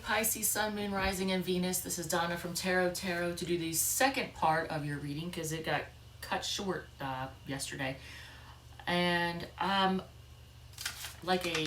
Pisces, Sun, Moon, Rising, and Venus. This is Donna from Tarot to do the second part of your reading because it got cut short yesterday. And like a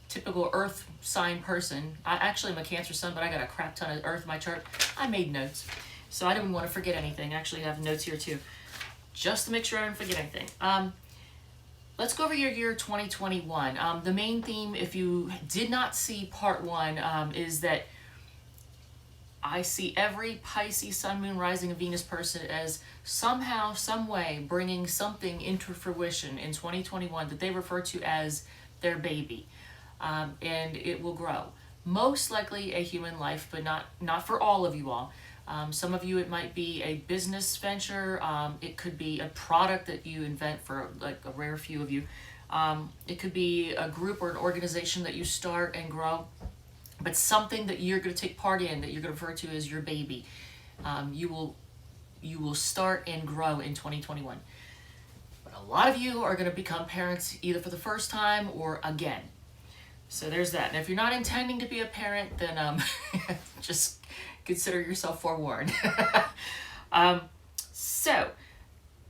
typical earth sign person, actually I'm a Cancer Sun, but I got a crap ton of earth in my chart. I made notes, so I didn't want to forget anything. I actually have notes here too, just to make sure I don't forget anything. Let's go over your year 2021. The main theme, if you did not see part one, is that I see every Pisces, Sun, Moon, Rising, and Venus person as somehow, some way bringing something into fruition in 2021 that they refer to as their baby. And it will grow. Most likely a human life, but not for all of you all. Some of you, it might be a business venture. It could be a product that you invent for like a rare few of you. It could be a group or an organization that you start and grow, but something that you're going to take part in that you're going to refer to as your baby. You will start and grow in 2021. But a lot of you are going to become parents either for the first time or again. So there's that. And if you're not intending to be a parent, then just consider yourself forewarned. So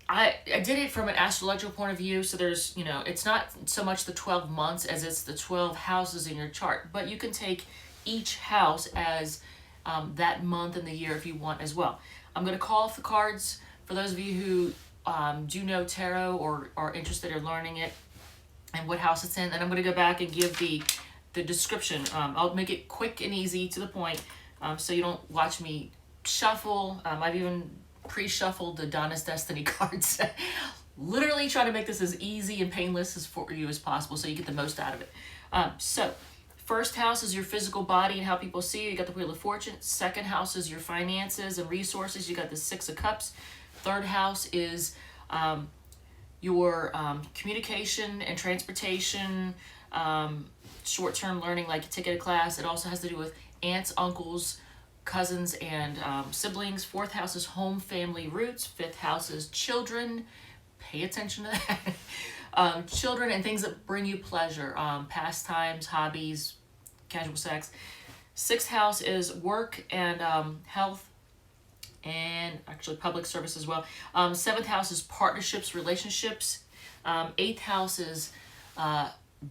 I did it from an astrological point of view. So there's, it's not so much the 12 months as it's the 12 houses in your chart, but you can take each house as that month in the year if you want as well. I'm going to call off the cards for those of you who do know tarot or are interested in learning it and what house it's in. And I'm going to go back and give the description. I'll make it quick and easy to the point. So you don't watch me shuffle. I've even pre-shuffled the Donna's Destiny cards. Literally try to make this as easy and painless as for you as possible so you get the most out of it. So first house is your physical body and how people see you. You got the Wheel of Fortune. Second house is your finances and resources. You got the Six of Cups. Third house is your communication and transportation, short-term learning like you take a class. It also has to do with aunts, uncles, cousins, and siblings. Fourth house is home, family, roots. Fifth house is children. Pay attention to that. Children and things that bring you pleasure. Pastimes, hobbies, casual sex. Sixth house is work and health, and actually public service as well. Seventh house is partnerships, relationships. Eighth house is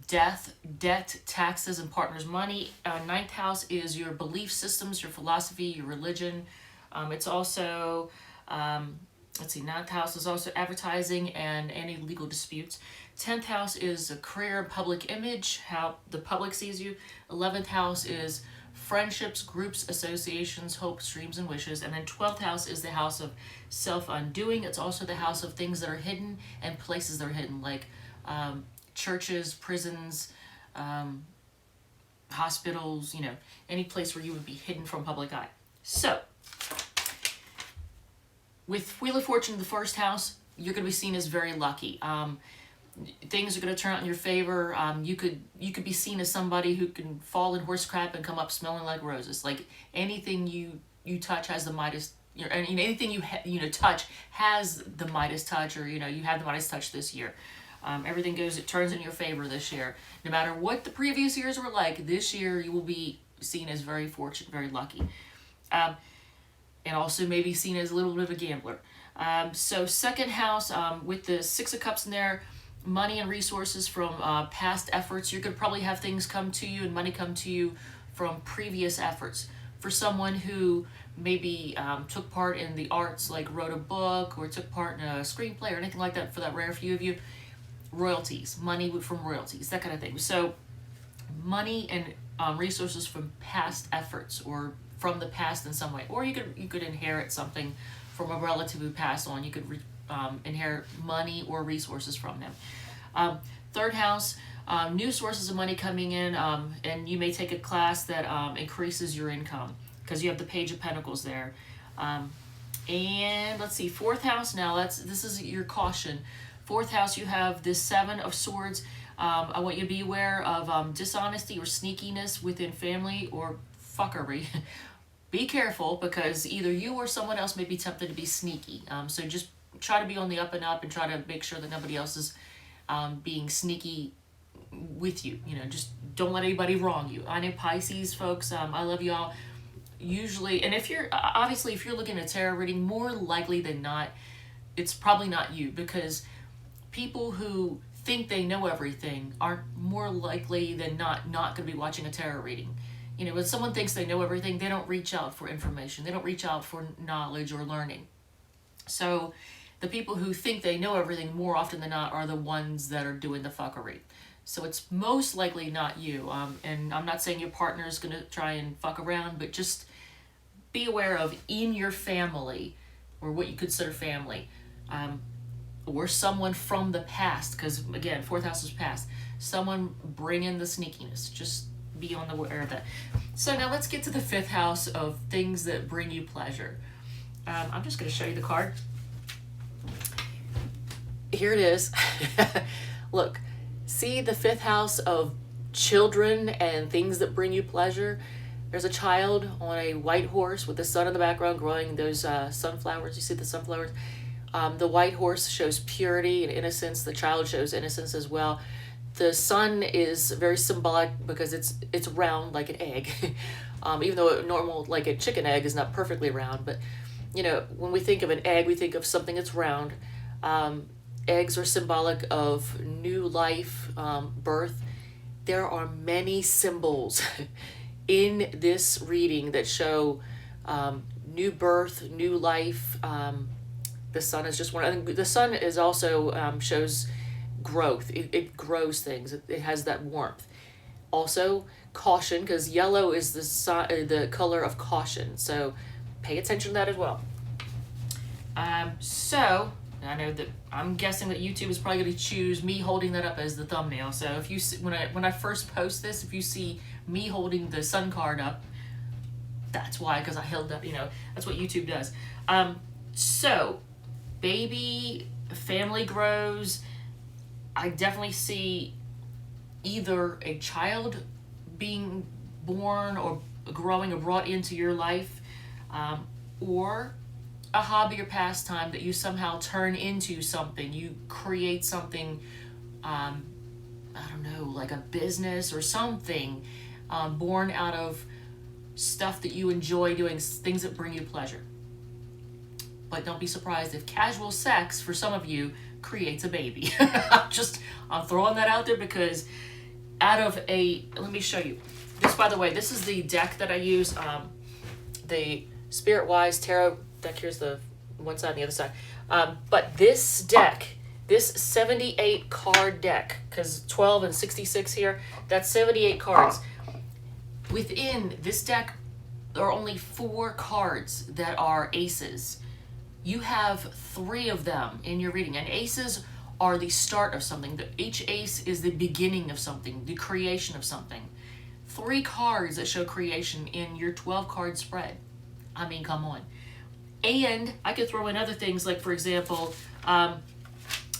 debt, taxes, and partners' money. Ninth house is your belief systems, your philosophy, your religion. It's also, ninth house is also advertising and any legal disputes. 10th house is a career and public image, how the public sees you. 11th house is friendships, groups, associations, hopes, dreams, and wishes. And then 12th house is the house of self-undoing. It's also the house of things that are hidden and places that are hidden, like churches, prisons, hospitals, any place where you would be hidden from public eye. So, with Wheel of Fortune, the first house, you're going to be seen as very lucky. Things are going to turn out in your favor. You could be seen as somebody who can fall in horse crap and come up smelling like roses. Like anything you touch has the Midas. Anything you touch has the Midas touch, or you have the Midas touch this year. Everything it turns in your favor this year. No matter what the previous years were like, this year you will be seen as very fortunate, very lucky. And also maybe seen as a little bit of a gambler. So second house, with the Six of Cups in there, money and resources from past efforts. You're going to probably have things come to you and money come to you from previous efforts. For someone who maybe took part in the arts, like wrote a book or took part in a screenplay or anything like that, for that rare few of you, royalties, money from royalties, that kind of thing. So money and resources from past efforts or from the past in some way. Or you could inherit something from a relative who passed on. You could inherit money or resources from them. Third house, new sources of money coming in, and you may take a class that increases your income because you have the Page of Pentacles there. And let's see, fourth house now, this is your caution. Fourth house, you have this Seven of Swords. I want you to be aware of dishonesty or sneakiness within family or fuckery. Be careful because either you or someone else may be tempted to be sneaky. So just try to be on the up and up and try to make sure that nobody else is being sneaky with you. Just don't let anybody wrong you. I know Pisces folks, I love y'all. Usually, and if you're, obviously, if you're looking at tarot reading, more likely than not, it's probably not you, because people who think they know everything are more likely than not going to be watching a tarot reading. You know, when someone thinks they know everything, they don't reach out for information. They don't reach out for knowledge or learning. So the people who think they know everything more often than not are the ones that are doing the fuckery. So it's most likely not you. And I'm not saying your partner is going to try and fuck around, but just be aware of in your family, or what you consider family, or someone from the past, because again, fourth house is past. Someone bring in the sneakiness. Just be on the aware of that. So now let's get to the fifth house of things that bring you pleasure. I'm just going to show you the card. Here it is. Look, see the fifth house of children and things that bring you pleasure? There's a child on a white horse with the sun in the background growing those sunflowers. You see the sunflowers? The white horse shows purity and innocence. The child shows innocence as well. The sun is very symbolic because it's round like an egg. Even though normal, like a chicken egg, is not perfectly round. But, you know, when we think of an egg, we think of something that's round. Eggs are symbolic of new life, birth. There are many symbols in this reading that show new birth, new life. The sun is just one. And the sun is also shows growth. It grows things. It has that warmth. Also, caution, because yellow is the color of caution. So pay attention to that as well. So I know that I'm guessing that YouTube is probably going to choose me holding that up as the thumbnail. So if you see, when I first post this, if you see me holding the sun card up, that's why, because I held up. You know, that's what YouTube does. So baby, family grows. I definitely see either a child being born or growing or brought into your life, or a hobby or pastime that you somehow turn into something. You create something, I don't know, like a business or something, born out of stuff that you enjoy doing, things that bring you pleasure. But don't be surprised if casual sex for some of you creates a baby. I'm throwing that out there because let me show you. This, by the way, this is the deck that I use, the Spirit Wise Tarot deck. Here's the one side and the other side. But this deck, this 78 card deck, because 12 and 66 here, that's 78 cards. Within this deck, there are only 4 cards that are aces. You have 3 of them in your reading, and aces are the start of something. Each ace is the beginning of something, the creation of something. 3 cards that show creation in your 12 card spread. I mean, come on. And I could throw in other things, like, for example, on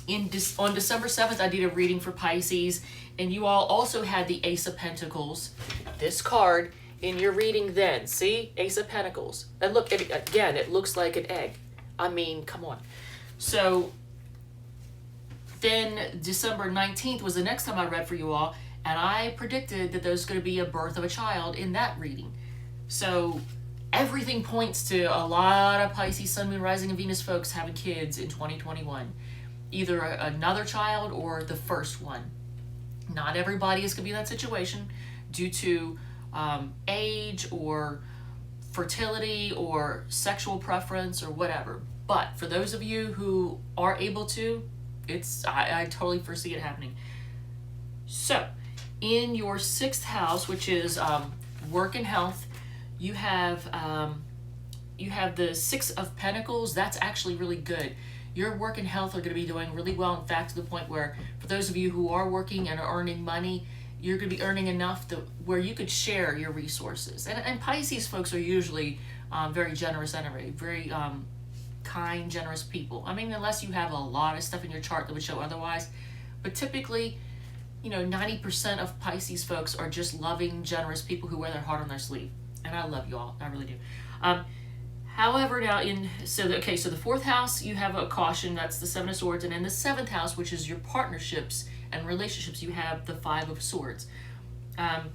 December 7th, I did a reading for Pisces, and you all also had the Ace of Pentacles, this card, in your reading then. See? Ace of Pentacles. And look, again, it looks like an egg. I mean, come on. So then December 19th was the next time I read for you all, and I predicted that there's going to be a birth of a child in that reading. So everything points to a lot of Pisces, Sun, Moon, Rising, and Venus folks having kids in 2021. Either another child or the first one. Not everybody is going to be in that situation due to age or fertility or sexual preference or whatever. But for those of you who are able to, I totally foresee it happening. So in your 6th house, which is work and health, you have the 6 of Pentacles. That's actually really good. Your work and health are going to be doing really well. In fact, to the point where for those of you who are working and are earning money, you're going to be earning enough where you could share your resources. And Pisces folks are usually very generous anyway, very kind, generous people. I mean, unless you have a lot of stuff in your chart that would show otherwise. But typically, 90% of Pisces folks are just loving, generous people who wear their heart on their sleeve. And I love you all. I really do. However, now so the 4th house, you have a caution. That's the 7 of Swords. And in the 7th house, which is your partnerships and relationships, you have the 5 of Swords. And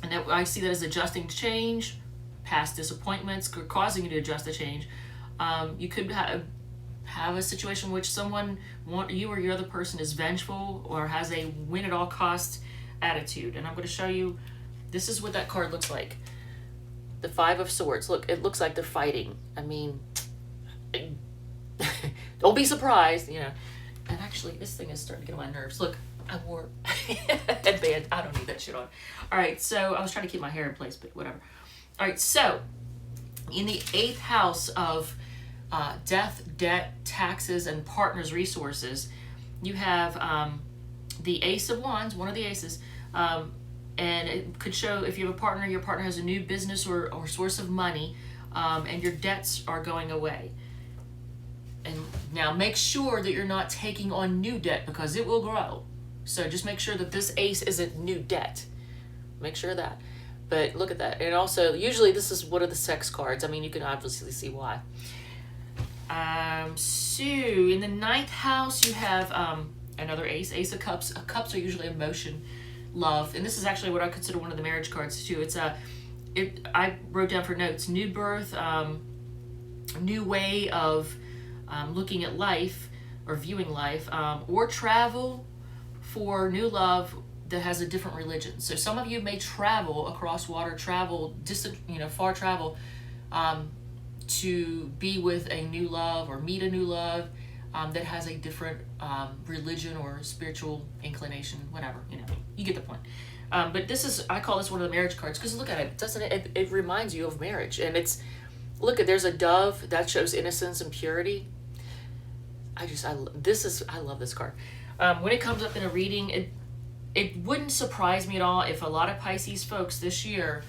that, I see that as adjusting to change, past disappointments causing you to adjust to change. You could have a situation in which you or your other person is vengeful or has a win at all costs attitude. And I'm going to show you, this is what that card looks like. The Five of Swords. Look, it looks like they're fighting. I mean, don't be surprised, you know. And actually, this thing is starting to get on my nerves. Look, I wore a headband. I don't need that shit on. All right, so I was trying to keep my hair in place, but whatever. All right, so in the 8th house of death, debt, taxes, and partners' resources, you have the Ace of Wands, one of the aces, and it could show if you have a partner, your partner has a new business or source of money, and your debts are going away. And now make sure that you're not taking on new debt because it will grow. So just make sure that this ace isn't new debt. Make sure of that. But look at that. And also, usually this is one of the sex cards. I mean, you can obviously see why. So in the 9th house, you have another ace, Ace of Cups. Cups are usually emotion, love. And this is actually what I consider one of the marriage cards too. It's I wrote down for notes, new birth, new way of looking at life or viewing life, or travel for new love that has a different religion. So some of you may travel across water, travel distant, far travel, to be with a new love or meet a new love that has a different religion or spiritual inclination, whatever, you get the point. But this is, I call this one of the marriage cards because look at it, doesn't it? It reminds you of marriage, and it's, look at, there's a dove that shows innocence and purity. I love this card. When it comes up in a reading, it wouldn't surprise me at all if a lot of Pisces folks this year,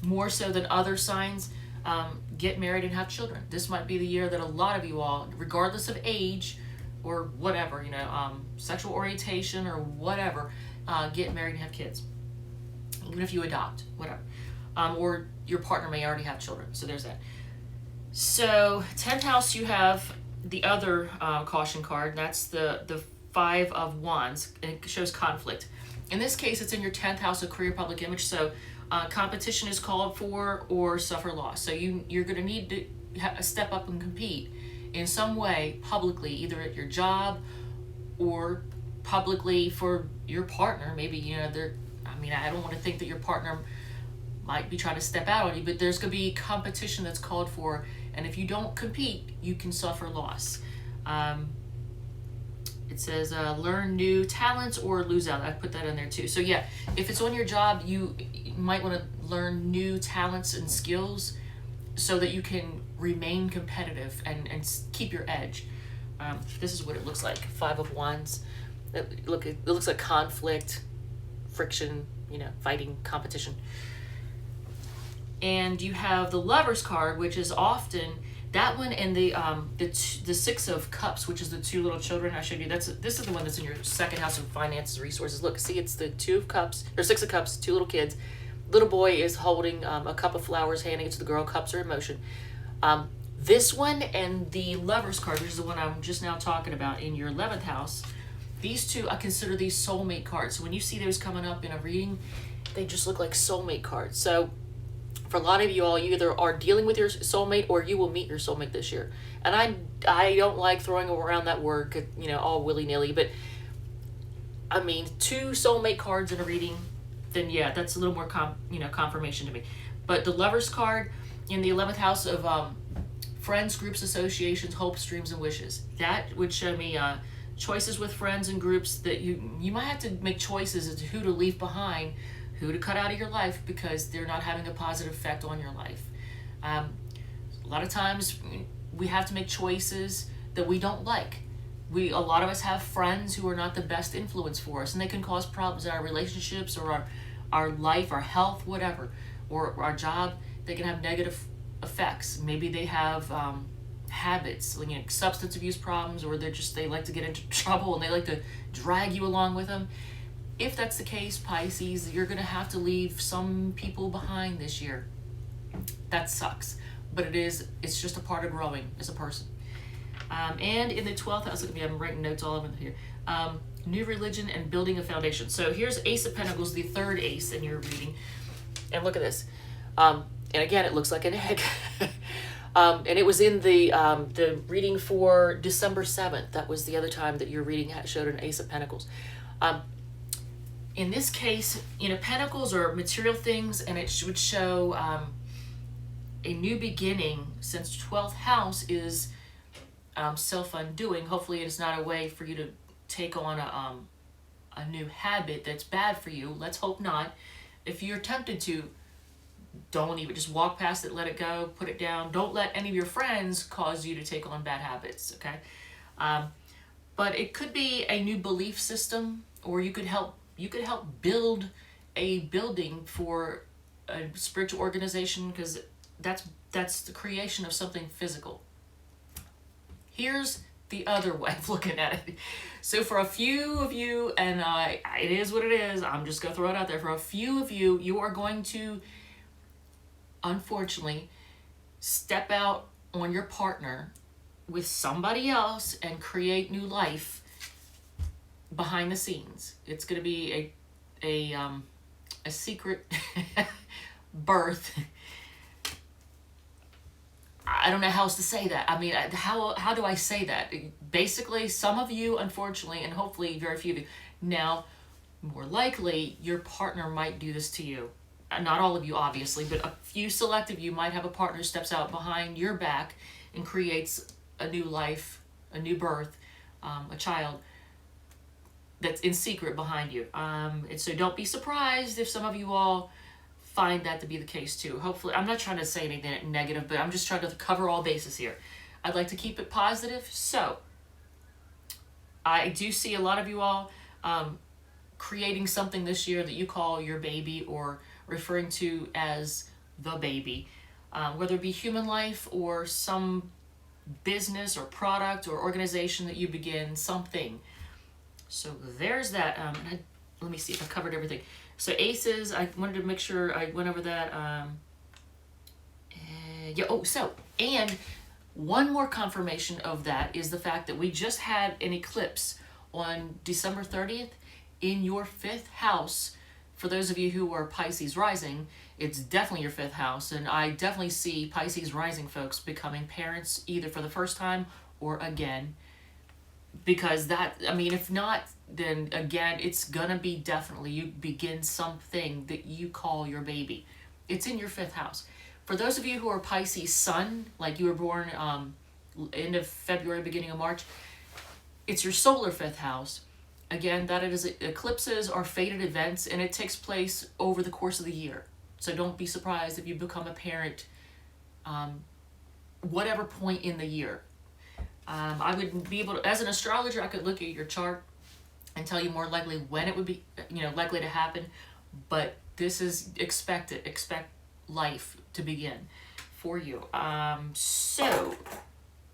more so than other signs, get married and have children. This might be the year that a lot of you all, regardless of age or whatever, sexual orientation or whatever, get married and have kids. Even if you adopt, whatever. Or your partner may already have children. So there's that. So 10th house, you have the other caution card. That's the Five of Wands, and it shows conflict. In this case, it's in your 10th house of career, public image. So competition is called for or suffer loss. So you're going to need to step up and compete in some way publicly, either at your job or publicly for your partner. Maybe, I don't want to think that your partner might be trying to step out on you, but there's going to be competition that's called for. And if you don't compete, you can suffer loss. It says learn new talents or lose out. I put that in there too. So yeah, if it's on your job, you might want to learn new talents and skills so that you can remain competitive and keep your edge. This is what it looks like. Five of Wands. It looks like conflict, friction, fighting, competition. And you have the Lovers card, which is often that one, and the Six of Cups, which is the two little children I showed you. This is the one that's in your 2nd house of finances, resources. Look, see, it's the 2 of Cups, or 6 of Cups, 2 little kids. Little boy is holding a cup of flowers, handing it to the girl. Cups are emotion. This one and the Lovers card, which is the one I'm just now talking about in your 11th house, these two, I consider these soulmate cards. So when you see those coming up in a reading, they just look like soulmate cards. So for a lot of you all, you either are dealing with your soulmate or you will meet your soulmate this year. And I don't like throwing around that word, all willy-nilly, but I mean, 2 soulmate cards in a reading, then yeah, that's a little more confirmation to me. But the Lovers card in the 11th house of friends, groups, associations, hopes, dreams, and wishes. That would show me choices with friends and groups that you might have to make choices as to who to leave behind, who to cut out of your life because they're not having a positive effect on your life. A lot of times we have to make choices that we don't like. A lot of us have friends who are not the best influence for us, and they can cause problems in our relationships or our life, our health, whatever, or our job. They can have negative effects. Maybe they have habits, substance abuse problems, or they like to get into trouble and they like to drag you along with them. If that's the case, Pisces, you're going to have to leave some people behind this year. That sucks, but it's just a part of growing as a person. And in the 12th house, look at me, I'm writing notes all over here. new religion and building a foundation. So here's Ace of Pentacles, the third ace in your reading. And look at this. And again, it looks like an egg. And it was in the reading for December 7th. That was the other time that your reading showed an Ace of Pentacles. In this case, pentacles are material things, and it would show a new beginning, since 12th house is self-undoing. Hopefully it is not a way for you to take on a new habit that's bad for you. Let's hope not. If you're tempted to, don't even, just walk past it, let it go, put it down. Don't let any of your friends cause you to take on bad habits, okay? But it could be a new belief system, or you could help build a building for a spiritual organization, because that's the creation of something physical. Here's the other way of looking at it. So for a few of you, and it is what it is, I'm just going to throw it out there. For a few of you, you are going to, unfortunately, step out on your partner with somebody else and create new life behind the scenes. It's going to be a secret birth. I don't know how else to say that. I mean, how do I say that? Basically, some of you, unfortunately, and hopefully very few of you, now, more likely, your partner might do this to you. Not all of you, obviously, but a few select of you might have a partner who steps out behind your back and creates a new life, a new birth, a child that's in secret behind you. And so don't be surprised if some of you all find that to be the case too. Hopefully, I'm not trying to say anything negative, but I'm just trying to cover all bases here. I'd like to keep it positive. So I do see a lot of you all creating something this year that you call your baby, or referring to as the baby, whether it be human life or some business or product or organization that you begin, something. So there's that. Let me see if I covered everything. So aces, I wanted to make sure I went over that. Yeah. Oh, so, and one more confirmation of that is the fact that we just had an eclipse on December 30th in your 5th house. For those of you who are Pisces rising, it's definitely your 5th house. And I definitely see Pisces rising folks becoming parents either for the first time or again. Because that, I mean, if not, then again, it's gonna be definitely, you begin something that you call your baby. It's in your 5th house. For those of you who are Pisces sun, like you were born end of February, beginning of March, it's your solar 5th house. Again, that it is, eclipses are fated events, and it takes place over the course of the year. So don't be surprised if you become a parent whatever point in the year. I would be able to, as an astrologer, I could look at your chart and tell you more likely when it would be, likely to happen. But this is expect life to begin for you. So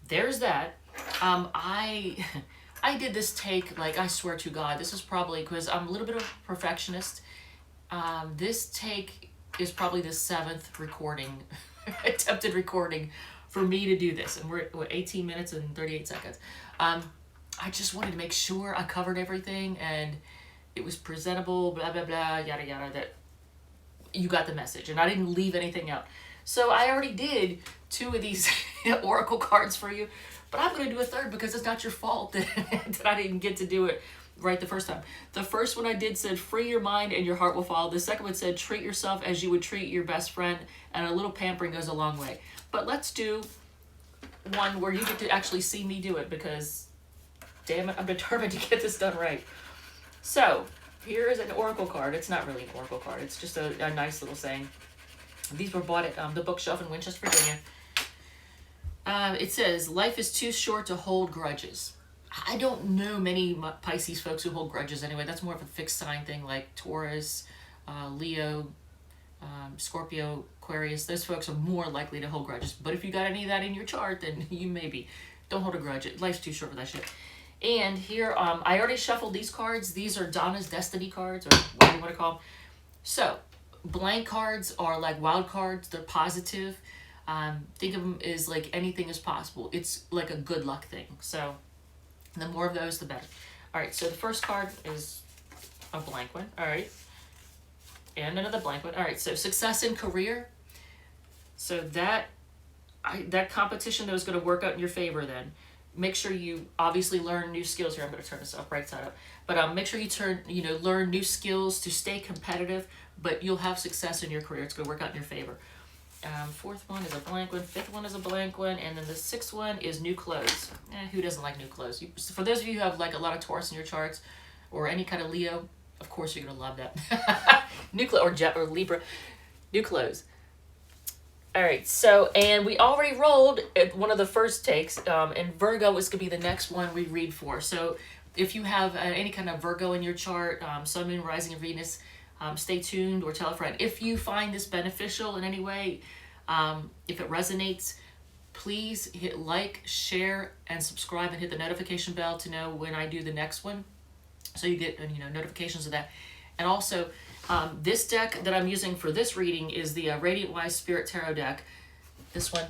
there's that. I did this take, like, I swear to God, this is probably, because I'm a little bit of a perfectionist. This take is probably the 7th recording, attempted recording for me to do this, and we're at 18 minutes and 38 seconds. I just wanted to make sure I covered everything and it was presentable, blah, blah, blah, yada, yada, that you got the message, and I didn't leave anything out. So I already did 2 of these oracle cards for you, but I'm going to do a 3rd because it's not your fault that, that I didn't get to do it right the first time. The first one I did said, free your mind and your heart will follow. The second one said, treat yourself as you would treat your best friend, and a little pampering goes a long way. But let's do one where you get to actually see me do it, because, damn it, I'm determined to get this done right. So, here is an oracle card. It's not really an oracle card. It's just a nice little saying. These were bought at the bookshelf in Winchester, Virginia. It says, life is too short to hold grudges. I don't know many Pisces folks who hold grudges anyway. That's more of a fixed sign thing, like Taurus, Leo, Scorpio, Aquarius. Those folks are more likely to hold grudges. But if you got any of that in your chart, then you maybe don't hold a grudge. Life's too short for that shit. And here, I already shuffled these cards. These are Donna's Destiny cards, or whatever you want to call them. So, blank cards are like wild cards. They're positive. Think of them as like anything is possible. It's like a good luck thing. So, the more of those, the better. All right, so the first card is a blank one. All right. And another blank one. All right, so success in career. So that competition that was going to work out in your favor then. Make sure you obviously learn new skills here. I'm going to turn this up right side up. But make sure you learn new skills to stay competitive, but you'll have success in your career. It's going to work out in your favor. Fourth one is a blank one. Fifth one is a blank one. And then the sixth one is new clothes. Who doesn't like new clothes? For those of you who have like a lot of Taurus in your charts or any kind of Leo, of course you're going to love that. New clothes, or Libra, new clothes. All right, so, and we already rolled one of the first takes, and Virgo is going to be the next one we read for. So if you have any kind of Virgo in your chart, Sun, Moon, Rising, and Venus, stay tuned or tell a friend. If you find this beneficial in any way, if it resonates, please hit like, share, and subscribe, and hit the notification bell to know when I do the next one, so you get notifications of that. And also, this deck that I'm using for this reading is the Radiant Wise Spirit Tarot deck, this one.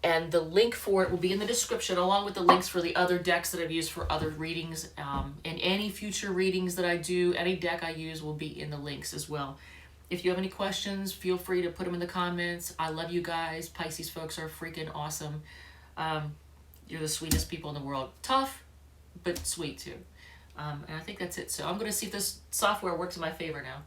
And the link for it will be in the description, along with the links for the other decks that I've used for other readings. And any future readings that I do, any deck I use will be in the links as well. If you have any questions, feel free to put them in the comments. I love you guys. Pisces folks are freaking awesome. You're the sweetest people in the world. Tough, but sweet too. And I think that's it. So I'm going to see if this software works in my favor now.